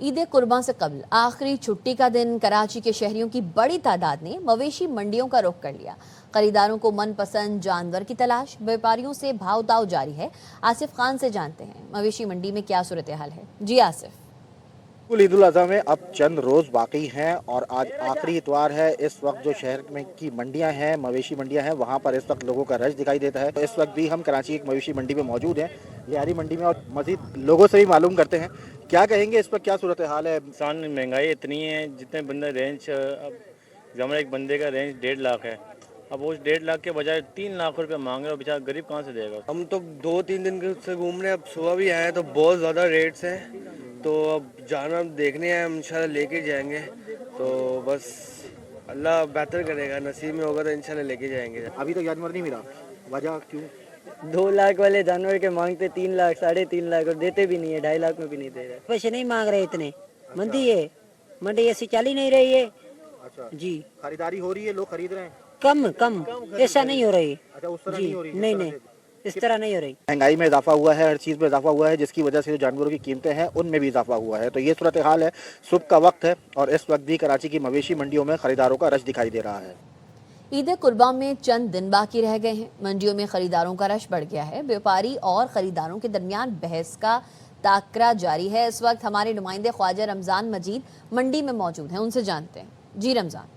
ईद कुर्बान से कबल आखिरी छुट्टी का दिन कराची के शहरियों की बड़ी तादाद ने मवेशी मंडियों का रुख कर लिया। खरीदारों को मनपसंद जानवर की तलाश, व्यापारियों से भाव ताव जारी है। आसिफ खान से जानते हैं मवेशी मंडी में क्या सूरत हाल है। जी आसिफ। ईद उल अज़हा में अब चंद रोज़ बाकी हैं और आज आखिरी इतवार है। इस वक्त जो शहर में की मंडियां हैं, मवेशी मंडियां हैं, वहां पर इस वक्त लोगों का रश दिखाई देता है। तो इस वक्त भी हम कराची एक मवेशी मंडी में मौजूद हैं, लियारी मंडी में, और मजीद लोगों से भी मालूम करते हैं क्या कहेंगे इस पर, क्या सूरत हाल है। इंसान महंगाई इतनी है, जितने बंदे रेंज, अब जमा एक बंदे का रेंज 1.5 लाख है, अब वो 1.5 लाख के बजाय 3 लाख रुपए मांग रहे हो, बेचारा गरीब कहाँ से देगा। हम तो 2-3 दिन से घूम रहे हैं, अब सुबह भी आए हैं तो बहुत ज़्यादा रेट्स हैं, तो अब जाना देखने हैं, इंशाल्लाह लेके जाएंगे। तो बस अल्लाह बेहतर करेगा, नसीब में होगा तो इंशाल्लाह लेके जाएंगे। अभी तक जानवर नहीं मिला, वजह क्यों? 2 लाख वाले जानवर के मांगते 3 लाख, 3.5 लाख और देते भी नहीं है, 2.5 लाख में भी नहीं दे रहे। पैसे नहीं मांग रहे इतने, मंदी है, मंडी ऐसी चल ही नहीं रही है। अच्छा जी, खरीदारी हो रही है, लोग खरीद रहे हैं? कम ऐसा नहीं हो रही। अच्छा, उस तरह जी नहीं हो रही? नहीं, इस तरह नहीं हो रही। महंगाई में इजाफा हुआ है, हर चीज़ में इजाफा हुआ है, जिसकी वजह से जो जानवरों की कीमतें हैं उनमें भी इजाफा हुआ है। तो ये सूरत हाल है, सुबह का वक्त है और इस वक्त भी कराची की मवेशी मंडियों में खरीदारों का रश दिखाई दे रहा है। ईद कुर्बान में चंद दिन बाकी रह गए हैं। मंडियों में खरीदारों का रश बढ़ गया है। व्यापारी और खरीदारों के दरमियान बहस का ताकरा जारी है। इस वक्त हमारे नुमाइंदे ख्वाजा रमजान मजीद मंडी में मौजूद हैं, उनसे जानते हैं। जी रमजान।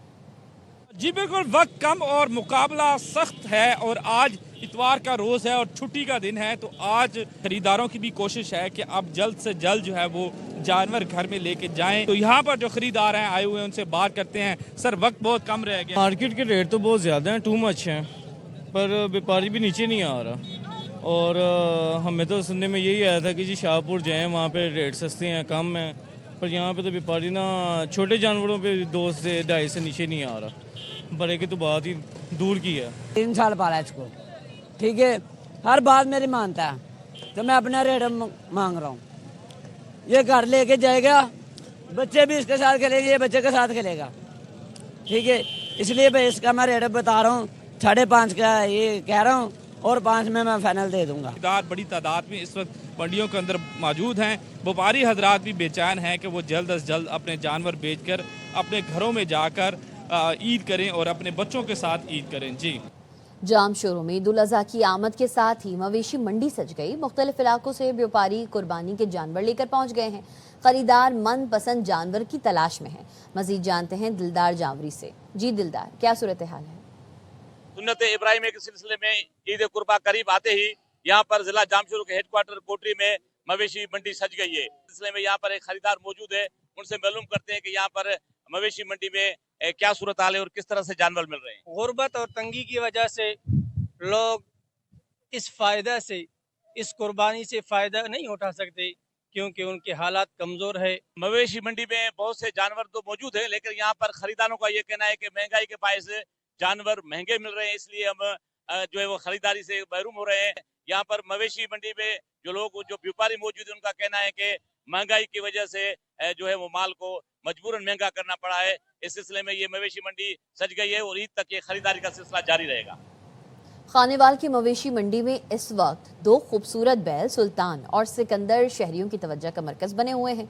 जी बिल्कुल, वक्त कम और मुकाबला सख्त है और आज इतवार का रोज़ है और छुट्टी का दिन है, तो आज खरीदारों की भी कोशिश है कि अब जल्द से जल्द जो है वो जानवर घर में लेके जाएं। तो यहाँ पर जो खरीदार हैं आए हुए हैं, उनसे बात करते हैं। सर, वक्त बहुत कम रह गया, मार्केट के रेट तो बहुत ज़्यादा हैं, टू मच हैं, पर व्यापारी भी नीचे नहीं आ रहा। और हमें तो सुनने में यही आया था कि जी शाहपुर जाएँ, वहाँ पे रेट सस्ते हैं, कम हैं, पर यहाँ पे तो व्यापारी ना छोटे जानवरों पे 2 से 2.5 से नीचे नहीं आ रहा। बड़े की तो बात ही दूर की है। 3 साल पाला इसको, ठीक है, हर बात मेरी मानता है, तो मैं अपना रेट मांग रहा हूँ। ये घर लेके जाएगा, बच्चे भी इसके साथ खेलेंगे, ये बच्चे के साथ खेलेगा, ठीक है, इसलिए मैं इसका मैं रेट बता रहा हूँ। 5.5 का ये कह रहा हूँ और 5 में मैं फाइनल दे दूंगा। खरीदार बड़ी तादाद में इस वक्त मंडियों के अंदर मौजूद हैं। व्यापारी हजरात भी बेचैन हैं कि वो जल्द अज जल्द अपने जानवर बेचकर अपने घरों में जाकर ईद करें और अपने बच्चों के साथ ईद करें। जी, जाम शोरों में ईद उल अज़हा की आमद के साथ ही मवेशी मंडी सज गई। मुख्तलिफ इलाकों से व्यापारी कुर्बानी के जानवर लेकर पहुंच गए हैं। खरीदार मन पसंद जानवर की तलाश में हैं। मजीद जानते हैं दिलदार जावरी से। जी दिलदार, क्या सूरत हाल है? सुन्नत इब्राहिम के सिलसिले में ईद कुर्बा करीब आते ही यहाँ पर जिला जामशोर के हेडक्वार्टर कोटरी में मवेशी मंडी सज गई है। सिलसिले में यहाँ पर एक खरीदार मौजूद है, उनसे मालूम करते हैं कि यहाँ पर मवेशी मंडी में क्या सूरत हाल है और किस तरह से जानवर मिल रहे हैं। गुर्बत और तंगी की वजह से लोग इस फायदा से, इस कुर्बानी से फायदा नहीं उठा सकते, क्योंकि उनके हालात कमजोर है। मवेशी मंडी में बहुत से जानवर तो मौजूद है, लेकिन यहाँ पर खरीदारों का ये कहना है कि महंगाई के बायस जानवर महंगे मिल रहे हैं, इसलिए हम जो है वो खरीदारी से महरूम हो रहे हैं। यहाँ पर मवेशी मंडी में जो व्यापारी मौजूद है, उनका कहना है कि महंगाई की वजह से जो है वो माल को मजबूरन महंगा करना पड़ा है। इस सिलसिले में ये मवेशी मंडी सज गई है और ईद तक ये खरीदारी का सिलसिला जारी रहेगा। खानेवाल की मवेशी मंडी में इस वक्त 2 खूबसूरत बैल सुल्तान और सिकंदर शहरियों की तवज्जो का मरकज बने हुए हैं।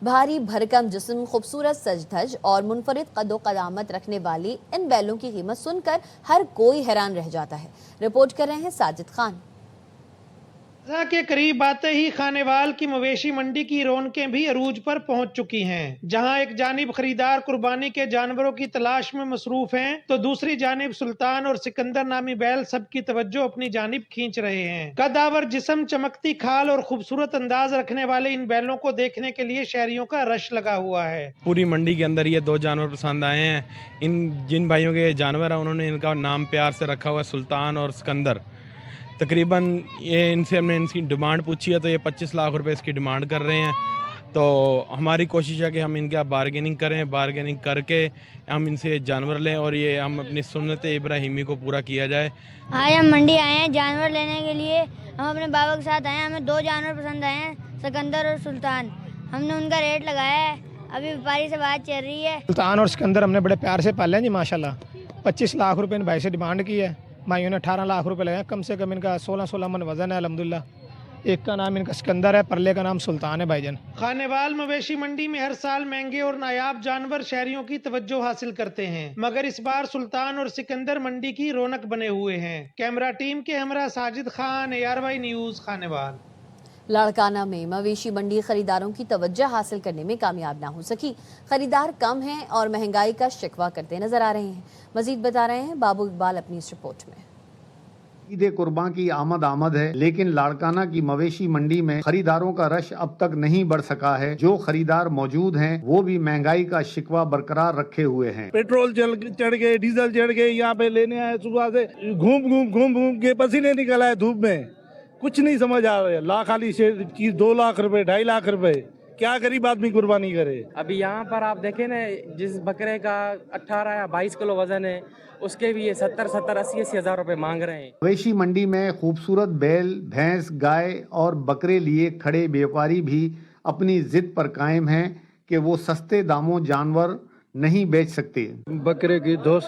भारी भरकम जिस्म, खूबसूरत सजधज और मुनफरिद कदो कदामत रखने वाली इन बैलों की कीमत सुनकर हर कोई हैरान रह जाता है। रिपोर्ट कर रहे हैं साजिद खान। के करीब आते ही खानेवाल की मवेशी मंडी की रौनकें भी अरूज पर पहुंच चुकी हैं। जहां एक जानिब खरीदार कुर्बानी के जानवरों की तलाश में मसरूफ हैं, तो दूसरी जानिब सुल्तान और सिकंदर नामी बैल सबकी तवज्जो अपनी जानिब खींच रहे हैं। कदावर जिस्म, चमकती खाल और खूबसूरत अंदाज रखने वाले इन बैलों को देखने के लिए शहरियों का रश लगा हुआ है। पूरी मंडी के अंदर ये 2 जानवर पसंद आए हैं। इन जिन भाइयों के जानवर है, उन्होंने इनका नाम प्यार से रखा हुआ है सुल्तान और सिकंदर। तकरीबन ये इनसे हमने इनकी डिमांड पूछी है, तो ये 25 लाख रुपए इसकी डिमांड कर रहे हैं। तो हमारी कोशिश है कि हम इनका बारगेनिंग करें, बारगेनिंग करके हम इनसे जानवर लें और ये हम अपनी सुन्नत इब्राहिमी को पूरा किया जाए। आज हम मंडी आए हैं जानवर लेने के लिए। हम अपने बाबा के साथ आए हैं। हमें 2 जानवर पसंद आए हैं, सिकंदर और सुल्तान। हमने उनका रेट लगाया है, अभी व्यापारी से बात चल रही है। सुल्तान और सिकंदर हमने बड़े प्यार से पाले हैं जी, माशाल्लाह। 25 लाख रुपए इन भाई से डिमांड की है, भाइयों ने 18 लाख रुपए लगाए। कम से कम इनका 16 मन वजन है अल्हम्दुलिल्लाह। एक का नाम इनका सिकंदर है, परले का नाम सुल्तान है भाईजान। खानेवाल मवेशी मंडी में हर साल महंगे और नायाब जानवर शहरियों की तवज्जो हासिल करते हैं, मगर इस बार सुल्तान और सिकंदर मंडी की रौनक बने हुए हैं। कैमरा टीम के हमरा साजिद खान, ARY न्यूज, खानेवाल। लाड़काना में मवेशी मंडी खरीदारों की तवज्जो हासिल करने में कामयाब ना हो सकी। खरीदार कम हैं और महंगाई का शिकवा करते नजर आ रहे हैं। मजीद बता रहे हैं बाबू इकबाल अपनी इस रिपोर्ट में। ईद कुर्बान की आमद है, लेकिन लाड़काना की मवेशी मंडी में खरीदारों का रश अब तक नहीं बढ़ सका है। जो खरीदार मौजूद हैं वो भी महंगाई का शिकवा बरकरार रखे हुए हैं। पेट्रोल चढ़ गए, डीजल चढ़ गए, यहाँ पे लेने आए सुबह से घूम के पसीने निकल आए धूप में, कुछ नहीं समझ आ रहा है। लाख वाली चीज 2 लाख रुपए, 2.5 लाख रुपए, क्या गरीब आदमी कुर्बानी करे। अभी यहाँ पर आप देखें ना, जिस बकरे का 18 या 22 किलो वजन है उसके भी ये 70-80 हज़ार रुपए मांग रहे हैं। मवेशी मंडी में खूबसूरत बैल, भैंस, गाय और बकरे लिए खड़े व्यापारी भी अपनी जिद पर कायम हैं कि वो सस्ते दामों जानवर नहीं बेच सकते। बकरे की 2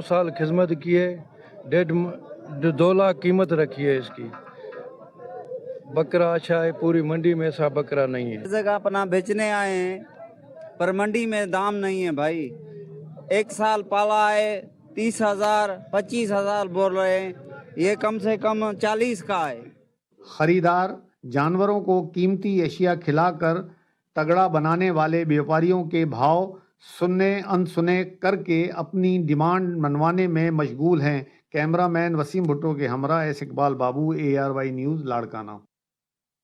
साल खिदमत की है, 2 लाख कीमत रखी है इसकी। बकरा अच्छा है, पूरी मंडी में ऐसा बकरा नहीं है। जगह अपना बेचने आए हैं पर मंडी में दाम नहीं है भाई। 1 साल पाला है 30,000 25,000 बोल रहे हैं, ये कम से कम 40 का है। खरीदार जानवरों को कीमती अशिया खिलाकर तगड़ा बनाने वाले व्यापारियों के भाव सुनने अनसुने करके अपनी डिमांड मनवाने में मशगूल हैं। कैमरामैन वसीम भुट्टो के हमरा इकबाल बाबू, ARY न्यूज़, लाड़काना।